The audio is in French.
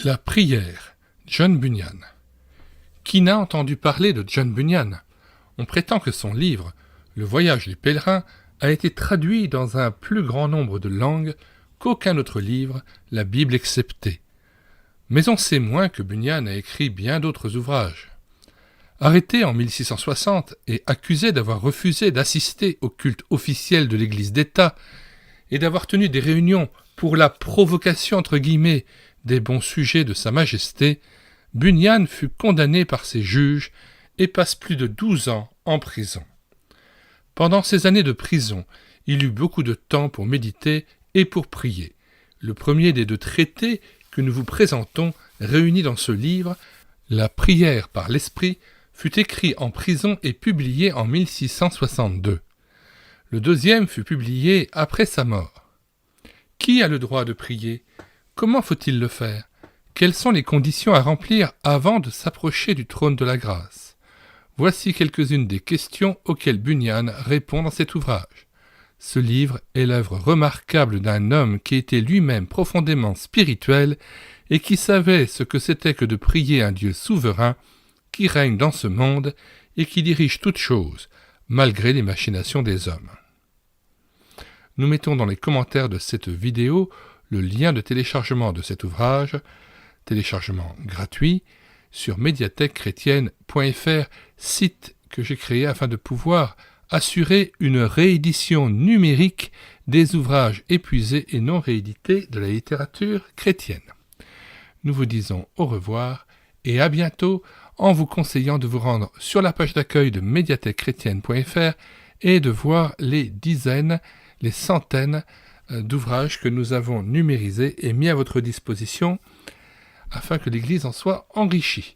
La prière, John Bunyan. Qui n'a entendu parler de John Bunyan? On prétend que son livre, Le voyage du pèlerin, a été traduit dans un plus grand nombre de langues qu'aucun autre livre, la Bible exceptée. Mais on sait moins que Bunyan a écrit bien d'autres ouvrages. Arrêté en 1660 et accusé d'avoir refusé d'assister au culte officiel de l'Église d'État et d'avoir tenu des réunions pour la provocation entre guillemets des bons sujets de Sa Majesté, Bunyan fut condamné par ses juges et passe plus de 12 ans en prison. Pendant ces années de prison, il eut beaucoup de temps pour méditer et pour prier. Le premier des deux traités que nous vous présentons, réunis dans ce livre, La prière par l'Esprit, fut écrit en prison et publié en 1662. Le deuxième fut publié après sa mort. Qui a le droit de prier? Comment faut-il le faire? Quelles sont les conditions à remplir avant de s'approcher du trône de la grâce? Voici quelques-unes des questions auxquelles Bunyan répond dans cet ouvrage. Ce livre est l'œuvre remarquable d'un homme qui était lui-même profondément spirituel et qui savait ce que c'était que de prier un Dieu souverain qui règne dans ce monde et qui dirige toutes choses, malgré les machinations des hommes. Nous mettons dans les commentaires de cette vidéo le lien de téléchargement de cet ouvrage, téléchargement gratuit, sur médiathèquechrétienne.fr, site que j'ai créé afin de pouvoir assurer une réédition numérique des ouvrages épuisés et non réédités de la littérature chrétienne. Nous vous disons au revoir et à bientôt en vous conseillant de vous rendre sur la page d'accueil de médiathèquechrétienne.fr et de voir les dizaines, les centaines d'ouvrages que nous avons numérisés et mis à votre disposition afin que l'Église en soit enrichie.